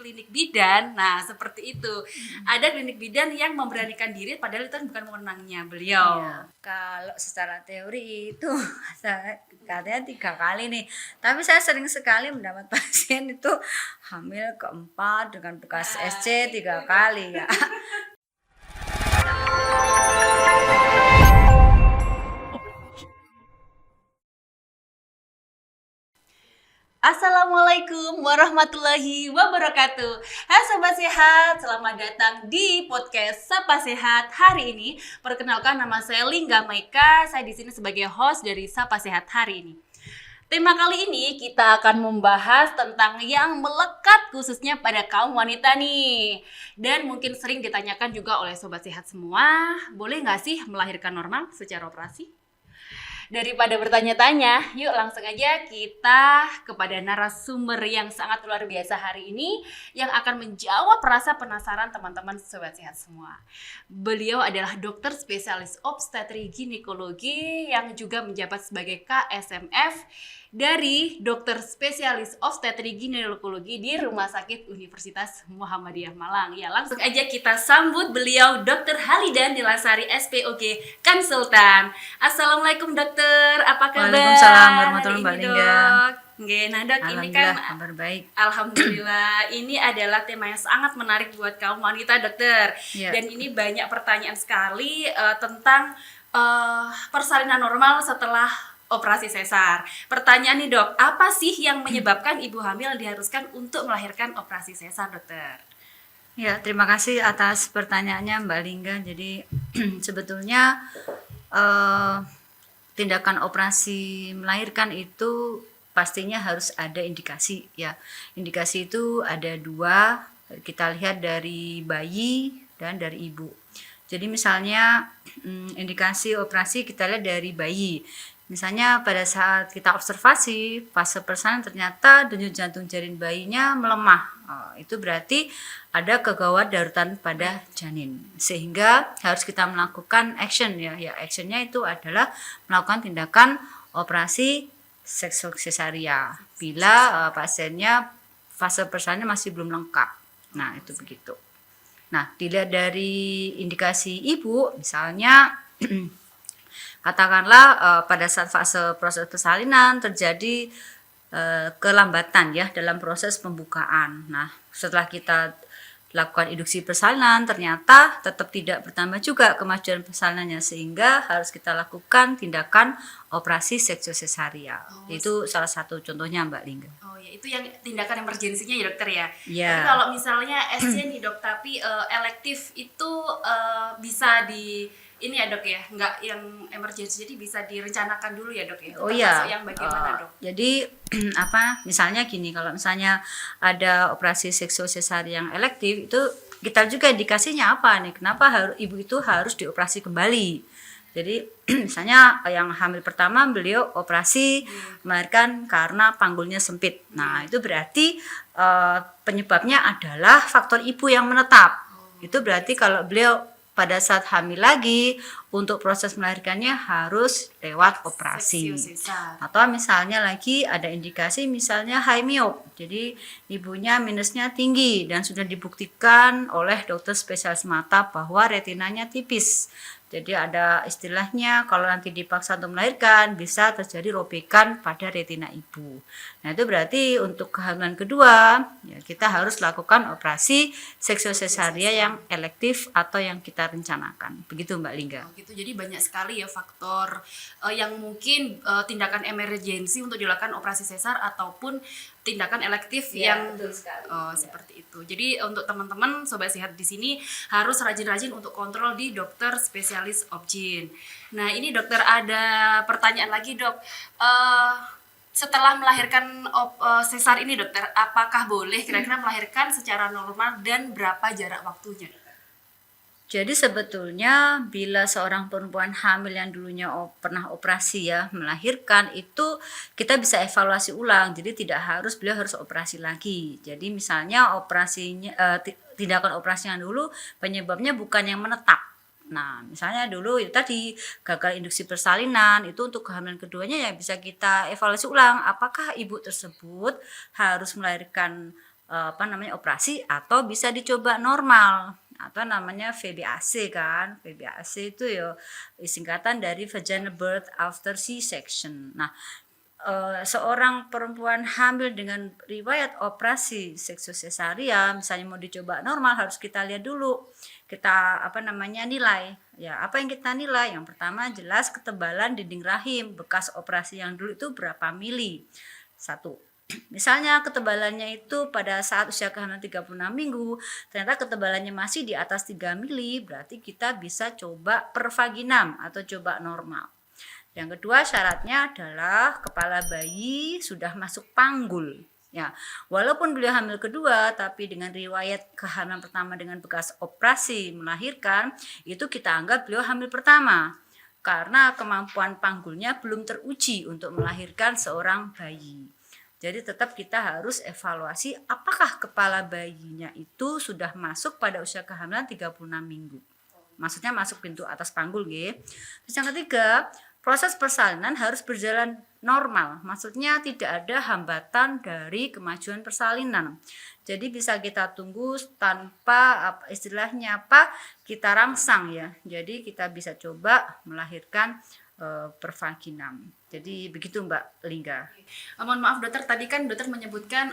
klinik bidan. Nah, seperti itu. Ada klinik bidan yang memberanikan diri padahal itu bukan wewenangnya beliau. Iya. Kalau secara teori itu katanya 3 kali nih. Tapi saya sering sekali mendapat pasien itu hamil keempat dengan bekas SC 3 kali ya. Assalamualaikum warahmatullahi wabarakatuh. Hai Sobat Sehat, selamat datang di podcast Sapa Sehat hari ini. Perkenalkan, nama saya Lingga Maika. Saya di sini sebagai host dari Sapa Sehat hari ini. Tema kali ini kita akan membahas tentang yang melekat khususnya pada kaum wanita nih. Dan mungkin sering ditanyakan juga oleh Sobat Sehat semua, boleh nggak sih melahirkan normal secara operasi? Daripada bertanya-tanya, yuk langsung aja kita kepada narasumber yang sangat luar biasa hari ini yang akan menjawab rasa penasaran teman-teman Sobat Sehat semua. Beliau adalah dokter spesialis obstetri ginekologi yang juga menjabat sebagai KSMF dari dokter spesialis obstetri ginekologi di Rumah Sakit Universitas Muhammadiyah Malang. Ya, langsung aja kita sambut beliau, Dr. Halidan Nilasari SPOG Konsultan. Assalamualaikum dokter, apa kabar? Waalaikumsalam warahmatullahi wabarakatuh, Mbak Lingga. Nggih, nah dok, ini kan Alhamdulillah kabar baik. Alhamdulillah, ini adalah tema yang sangat menarik buat kaum wanita dokter. Ya. Dan ini banyak pertanyaan sekali tentang persalinan normal setelah operasi sesar. Pertanyaan nih dok, apa sih yang menyebabkan ibu hamil diharuskan untuk melahirkan operasi sesar dokter? Ya, terima kasih atas pertanyaannya Mbak Lingga. Jadi sebetulnya tindakan operasi melahirkan itu pastinya harus ada indikasi ya. Indikasi itu ada 2, kita lihat dari bayi dan dari ibu. Jadi misalnya indikasi operasi kita lihat dari bayi. Misalnya pada saat kita observasi fase persalinan ternyata denyut jantung janin bayinya melemah. Itu berarti ada kegawat daruratan pada janin. Sehingga harus kita melakukan action ya. Ya, actionnya itu adalah melakukan tindakan operasi seksual cesaria bila pasiennya fase persalinan masih belum lengkap. Nah, itu begitu. Nah, dilihat dari indikasi ibu, misalnya katakanlah pada saat fase proses persalinan terjadi kelambatan ya dalam proses pembukaan. Nah, setelah kita lakukan induksi persalinan ternyata tetap tidak bertambah juga kemajuan persalinannya, sehingga harus kita lakukan tindakan operasi seksual cesaria. Itu salah satu contohnya Mbak Lingga. Oh ya, itu yang tindakan emergensinya ya dokter ya. Ya. Tapi kalau misalnya SC nih dok, tapi elektif itu bisa di ini ya dok ya, nggak yang emergency, jadi bisa direncanakan dulu ya dok ya. Oh iya. Yang bagaimana dok? Jadi misalnya gini, kalau misalnya ada operasi seksual cesaria yang elektif itu kita juga indikasinya apa nih? Kenapa ibu itu harus dioperasi kembali? Jadi misalnya yang hamil pertama beliau operasi melahirkan karena panggulnya sempit. Nah, itu berarti penyebabnya adalah faktor ibu yang menetap. Itu berarti kalau beliau pada saat hamil lagi untuk proses melahirkannya harus lewat operasi. Atau misalnya lagi ada indikasi misalnya high myop, jadi ibunya minusnya tinggi dan sudah dibuktikan oleh dokter spesialis mata bahwa retinanya tipis. Jadi ada istilahnya kalau nanti dipaksa untuk melahirkan bisa terjadi robekan pada retina ibu. Nah, itu berarti untuk kehamilan kedua ya kita harus lakukan operasi seksual cesaria yang elektif atau yang kita rencanakan. Begitu Mbak Lingga. Oh, gitu. Jadi banyak sekali ya faktor yang mungkin tindakan emergensi untuk dilakukan operasi sesar ataupun tindakan elektif yang seperti itu. Jadi untuk teman-teman sobat sehat di sini harus rajin-rajin untuk kontrol di dokter spesialis obgyn. Nah, ini dokter ada pertanyaan lagi dok. Setelah melahirkan sesar ini dokter, apakah boleh kira-kira melahirkan secara normal dan berapa jarak waktunya? Jadi sebetulnya bila seorang perempuan hamil yang dulunya pernah operasi ya melahirkan itu kita bisa evaluasi ulang. Jadi tidak harus beliau harus operasi lagi. Jadi misalnya operasinya tindakan operasi yang dulu penyebabnya bukan yang menetap. Nah, misalnya dulu itu tadi gagal induksi persalinan, itu untuk kehamilan keduanya ya bisa kita evaluasi ulang apakah ibu tersebut harus melahirkan operasi, atau bisa dicoba normal atau namanya VBAC kan. VBAC itu ya singkatan dari vaginal birth after C-section. Nah, seorang perempuan hamil dengan riwayat operasi seksosesaria misalnya mau dicoba normal, harus kita lihat dulu, kita nilai ya. Apa yang kita nilai? Yang pertama jelas ketebalan dinding rahim bekas operasi yang dulu itu berapa mili. Satu, misalnya ketebalannya itu pada saat usia kehamilan 36 minggu ternyata ketebalannya masih di atas 3 mili, berarti kita bisa coba per vaginam atau coba normal. Yang kedua syaratnya adalah kepala bayi sudah masuk panggul. Ya, walaupun beliau hamil kedua, tapi dengan riwayat kehamilan pertama dengan bekas operasi melahirkan, itu kita anggap beliau hamil pertama. Karena kemampuan panggulnya belum teruji untuk melahirkan seorang bayi. Jadi tetap kita harus evaluasi apakah kepala bayinya itu sudah masuk pada usia kehamilan 36 minggu. Maksudnya masuk pintu atas panggul, nggih. Terus yang ketiga, proses persalinan harus berjalan normal, maksudnya tidak ada hambatan dari kemajuan persalinan. Jadi bisa kita tunggu tanpa kita rangsang ya. Jadi kita bisa coba melahirkan per vaginam. Jadi begitu Mbak Lingga. Mohon maaf dokter, tadi kan dokter menyebutkan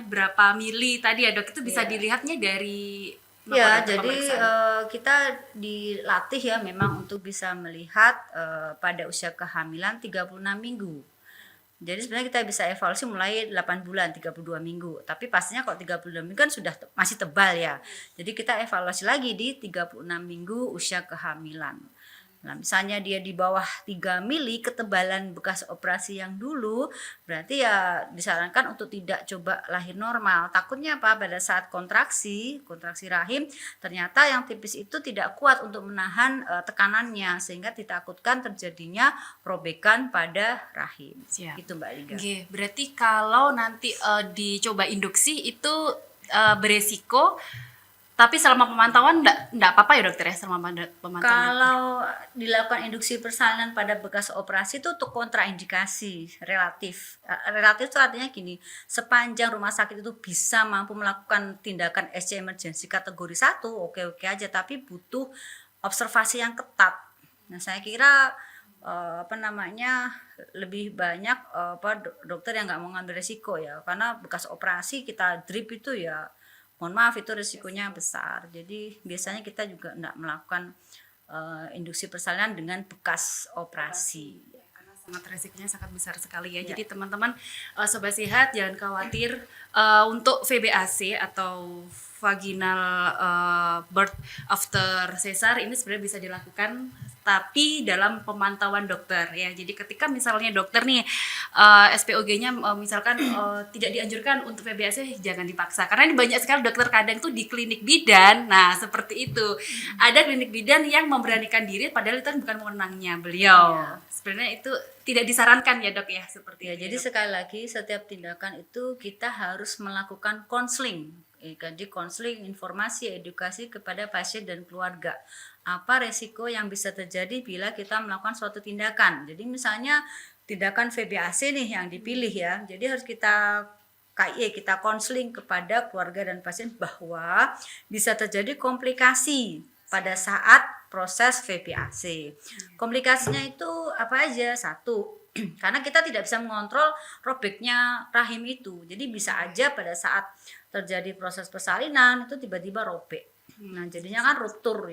berapa mili tadi ya dok, itu bisa dilihatnya dari ya, jadi kita dilatih ya memang untuk bisa melihat pada usia kehamilan 36 minggu. Jadi sebenarnya kita bisa evaluasi mulai 8 bulan, 32 minggu. Tapi pastinya kalau 32 minggu kan sudah masih tebal ya. Jadi kita evaluasi lagi di 36 minggu usia kehamilan. Nah, misalnya dia di bawah 3 mili ketebalan bekas operasi yang dulu, berarti ya disarankan untuk tidak coba lahir normal. Takutnya apa? Pada saat kontraksi rahim, ternyata yang tipis itu tidak kuat untuk menahan tekanannya, sehingga ditakutkan terjadinya robekan pada rahim. Siap. Gitu Mbak Liga. Oke, berarti kalau nanti dicoba induksi itu beresiko. Tapi selama pemantauan enggak apa-apa ya dokter ya, selama pemantauan? Kalau dilakukan induksi persalinan pada bekas operasi itu untuk kontraindikasi relatif. Relatif itu artinya gini, sepanjang rumah sakit itu bisa mampu melakukan tindakan SC emergency kategori 1, oke-oke aja, tapi butuh observasi yang ketat. Nah, saya kira lebih banyak dokter yang nggak mau ngambil resiko ya, karena bekas operasi kita drip itu ya, mohon maaf itu risikonya besar. Jadi biasanya kita juga tidak melakukan induksi persalinan dengan bekas operasi. Karena sangat risikonya sangat besar sekali ya. Jadi teman-teman sobat sehat jangan khawatir untuk VBAC atau vaginal birth after cesar ini sebenarnya bisa dilakukan tapi dalam pemantauan dokter ya. Jadi ketika misalnya dokter nih SPOG-nya misalkan tidak dianjurkan untuk VBAC, jangan dipaksa, karena ini banyak sekali dokter kadang tuh di klinik bidan. Nah seperti itu, ada klinik bidan yang memberanikan diri padahal itu bukan wewenangnya beliau. Sebenarnya itu tidak disarankan ya dok ya, seperti itu. Jadi sekali lagi setiap tindakan itu kita harus melakukan konseling. Jadi konseling, informasi, edukasi kepada pasien dan keluarga. Apa resiko yang bisa terjadi bila kita melakukan suatu tindakan. Jadi misalnya tindakan VBAC nih yang dipilih ya. Jadi harus kita konseling kepada keluarga dan pasien bahwa bisa terjadi komplikasi pada saat proses VBAC. Komplikasinya itu apa aja? Satu, karena kita tidak bisa mengontrol robeknya rahim itu. Jadi bisa aja pada saat terjadi proses persalinan itu tiba-tiba robek. Nah, jadinya kan ruptur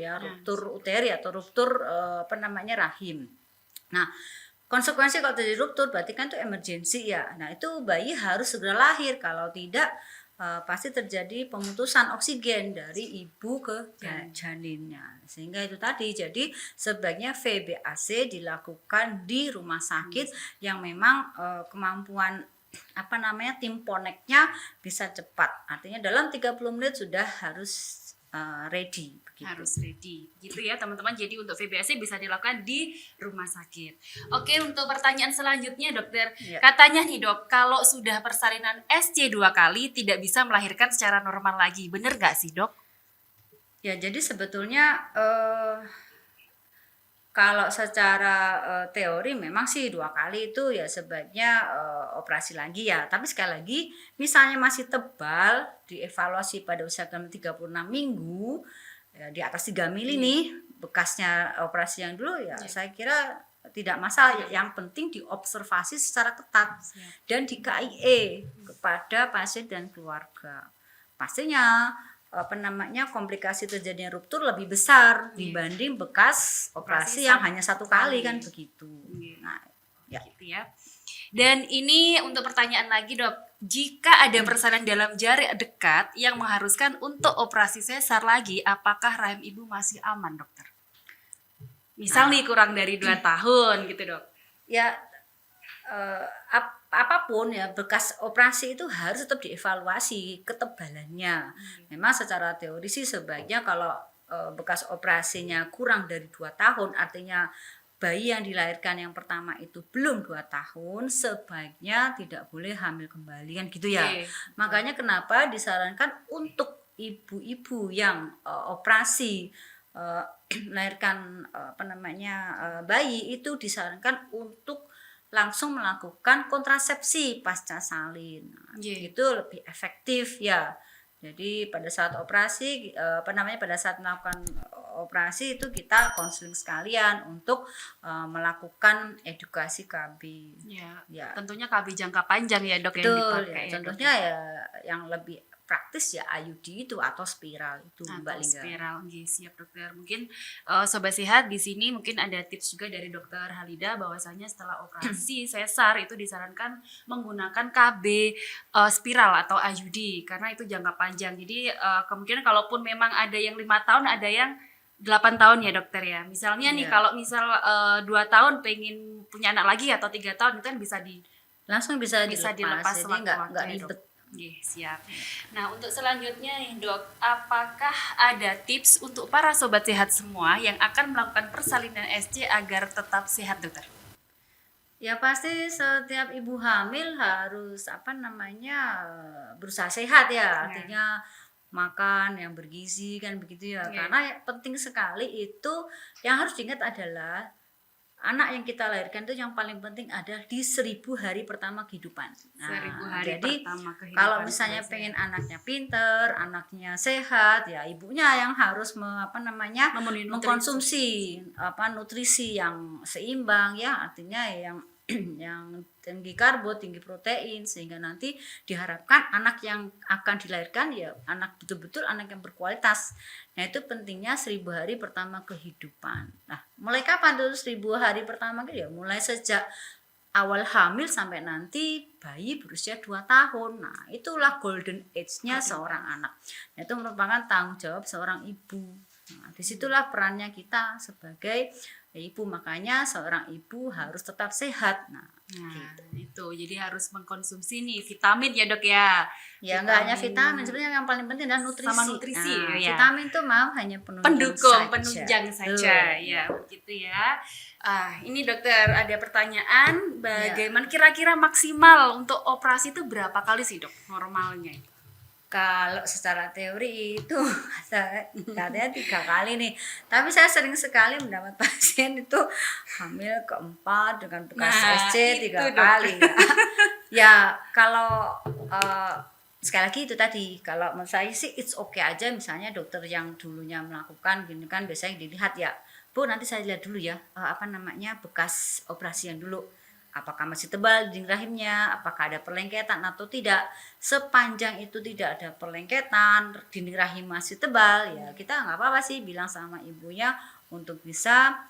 uteri atau ruptur rahim. Nah, konsekuensi kalau terjadi ruptur berarti kan itu emergensi ya. Nah, itu bayi harus segera lahir, kalau tidak pasti terjadi pemutusan oksigen dari ibu ke janinnya. Sehingga itu tadi, jadi sebaiknya VBAC dilakukan di rumah sakit yang memang kemampuan tim poneknya bisa cepat. Artinya dalam 30 menit sudah harus ready. Begitu. Harus ready gitu ya teman-teman. Jadi untuk VBAC bisa dilakukan di rumah sakit. Oke, untuk pertanyaan selanjutnya dokter, katanya nih dok, kalau sudah persalinan SC 2 kali tidak bisa melahirkan secara normal lagi, bener gak sih dok? Ya, jadi sebetulnya Kalau secara teori memang sih 2 kali itu ya sebaiknya operasi lagi ya. Tapi sekali lagi misalnya masih tebal, dievaluasi pada usia 36 minggu, ya di atas 3 mili Iya. nih bekasnya operasi yang dulu ya Iya. saya kira tidak masalah. Yang penting diobservasi secara ketat Siap. dan di KIE kepada pasien dan keluarga. Pastinya komplikasi terjadinya ruptur lebih besar dibanding bekas operasi yang hanya 1 kali kan begitu. Nah, ya. Gitu ya. Dan ini untuk pertanyaan lagi dok, jika ada persalinan dalam jarak dekat yang mengharuskan untuk operasi sesar lagi, apakah rahim ibu masih aman dokter? Misal nih kurang dari 2 tahun gitu dok. Ya apapun ya bekas operasi itu harus tetap dievaluasi ketebalannya. Memang secara teori sih sebaiknya kalau bekas operasinya kurang dari 2 tahun, artinya bayi yang dilahirkan yang pertama itu belum 2 tahun, sebaiknya tidak boleh hamil kembali kan gitu ya. Makanya kenapa disarankan untuk ibu-ibu yang operasi melahirkan bayi itu disarankan untuk langsung melakukan kontrasepsi pasca salin. Itu lebih efektif ya. Jadi pada saat operasi pada saat melakukan operasi itu kita konseling sekalian untuk melakukan edukasi KB. Ya. Tentunya KB jangka panjang ya dok. Betul, yang dipakai. Ya, contohnya ya yang lebih praktis ya IUD itu atau spiral itu Mbak Lingga. Spiral, siap dokter. Mungkin sobat sehat di sini mungkin ada tips juga dari dokter Halida bahwasanya setelah operasi sesar itu disarankan menggunakan KB spiral atau IUD karena itu jangka panjang. Jadi kemungkinan kalaupun memang ada yang 5 tahun, ada yang 8 tahun ya dokter ya. Misalnya nih kalau misal 2 tahun pengen punya anak lagi atau 3 tahun itu kan langsung bisa dilepas, jadi nggak ribet. Siap. Nah untuk selanjutnya nih dok, apakah ada tips untuk para sobat sehat semua yang akan melakukan persalinan SC agar tetap sehat dokter? Ya pasti setiap ibu hamil harus berusaha sehat ya, artinya makan yang bergizi kan begitu ya. Karena penting sekali itu yang harus diingat adalah anak yang kita lahirkan itu yang paling penting adalah di 1000 hari pertama kehidupan. Jadi kalau misalnya pengen anaknya pinter, anaknya sehat, ya ibunya yang harus mengkonsumsi nutrisi yang seimbang ya, artinya yang tinggi karbo, tinggi protein, sehingga nanti diharapkan anak yang akan dilahirkan ya anak betul-betul anak yang berkualitas. Nah itu pentingnya 1000 hari pertama kehidupan. Nah mulai kapan tuh 1000 hari pertama ya mulai sejak awal hamil sampai nanti bayi berusia 2 tahun. Nah itulah golden age-nya seorang anak. Nah, itu merupakan tanggung jawab seorang ibu. Nah, disitulah perannya kita sebagai ibu, makanya seorang ibu harus tetap sehat. Nah gitu. Itu jadi harus mengkonsumsi nih vitamin ya dok ya. Ya nggak hanya vitamin, sebenarnya yang paling penting adalah nutrisi. Sama nutrisi ya. Vitamin itu hanya penunjang saja ya begitu ya. Ini dokter ada pertanyaan, bagaimana kira-kira maksimal untuk operasi itu berapa kali sih dok normalnya? Kalau secara teori itu katanya 3 kali nih, tapi saya sering sekali mendapat pasien itu hamil keempat dengan bekas SC 3 kali ya. Ya kalau sekali lagi itu tadi, kalau menurut saya sih it's okay aja, misalnya dokter yang dulunya melakukan gini kan biasanya dilihat ya, Bu nanti saya lihat dulu ya bekas operasi yang dulu, apakah masih tebal dinding rahimnya, apakah ada perlengketan atau tidak. Sepanjang itu tidak ada perlengketan, dinding rahim masih tebal, ya kita nggak apa-apa sih bilang sama ibunya untuk bisa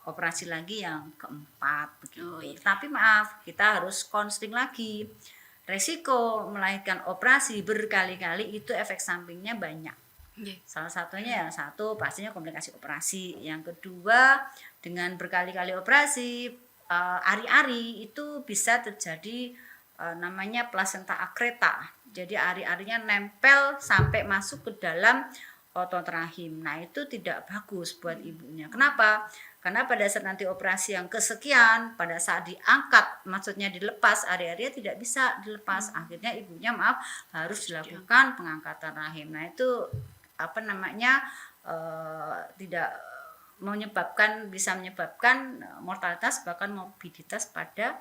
operasi lagi yang keempat begitu. Tapi maaf, kita harus konseling lagi. Resiko melahirkan operasi berkali-kali itu efek sampingnya banyak. Salah satunya pastinya komplikasi operasi. Yang kedua, dengan berkali-kali operasi, ari-ari itu bisa terjadi namanya plasenta akreta. Jadi ari-arinya nempel sampai masuk ke dalam otot rahim. Nah itu tidak bagus buat ibunya. Kenapa? Karena pada saat nanti operasi yang kesekian, pada saat diangkat, maksudnya dilepas, ari-arinya tidak bisa dilepas. Akhirnya ibunya harus dilakukan pengangkatan rahim. Nah itu tidak bisa menyebabkan mortalitas bahkan morbiditas pada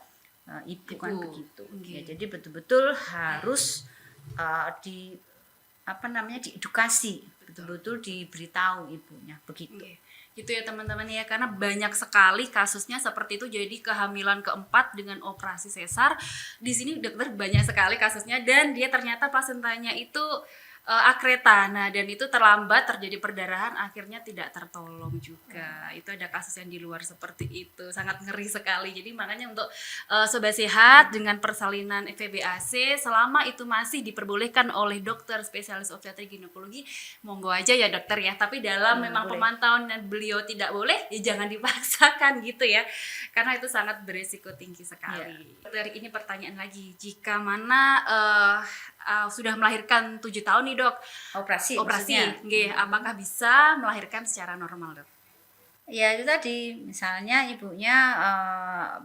ibu kan begitu. Ya, jadi betul-betul harus diedukasi, betul-betul diberitahu ibunya begitu. Gitu ya teman-teman ya, karena banyak sekali kasusnya seperti itu. Jadi kehamilan keempat dengan operasi sesar, di sini dokter banyak sekali kasusnya, dan dia ternyata plasentanya itu akreta. Nah, dan itu terlambat, terjadi perdarahan, akhirnya tidak tertolong juga. Itu ada kasus yang di luar seperti itu, sangat ngeri sekali. Jadi makanya untuk sobat sehat dengan persalinan FEBAC, selama itu masih diperbolehkan oleh dokter spesialis obstetrik ginekologi, monggo aja ya dokter ya. Tapi dalam memang boleh. pemantauan dan beliau tidak boleh, ya jangan dipaksakan gitu ya, karena itu sangat beresiko tinggi sekali. Dokter, ini pertanyaan lagi, jika mana sudah melahirkan 7 tahun nih dok, Operasi nggih, apakah bisa melahirkan secara normal dok? Ya itu tadi, misalnya ibunya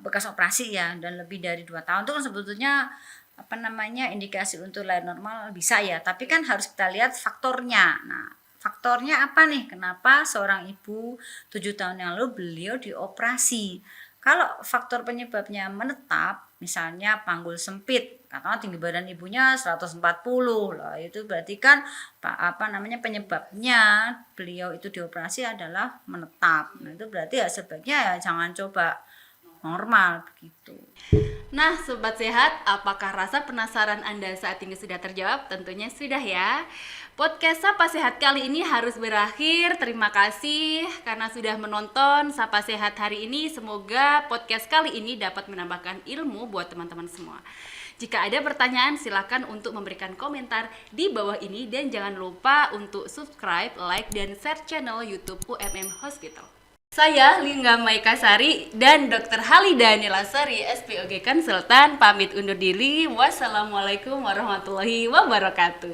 bekas operasi ya dan lebih dari 2 tahun itu kan sebetulnya indikasi untuk lahir normal bisa ya, tapi kan harus kita lihat faktornya. Nah, faktornya apa nih? Kenapa seorang ibu 7 tahun yang lalu beliau dioperasi? Kalau faktor penyebabnya menetap, misalnya panggul sempit, katakanlah tinggi badan ibunya 140 lah, itu berarti kan penyebabnya beliau itu dioperasi adalah menetap. Nah, itu berarti ya sebaiknya ya jangan coba normal begitu. Nah, sobat sehat, apakah rasa penasaran Anda saat ini sudah terjawab? Tentunya sudah ya. Podcast Sapa Sehat kali ini harus berakhir. Terima kasih karena sudah menonton Sapa Sehat hari ini. Semoga podcast kali ini dapat menambahkan ilmu buat teman-teman semua. Jika ada pertanyaan, silakan untuk memberikan komentar di bawah ini, dan jangan lupa untuk subscribe, like, dan share channel YouTube UMM Hospital. Saya Lingga Maikasari dan Dr. Halida Nilasari, SPOG Konsultan, pamit undur diri. Wassalamualaikum warahmatullahi wabarakatuh.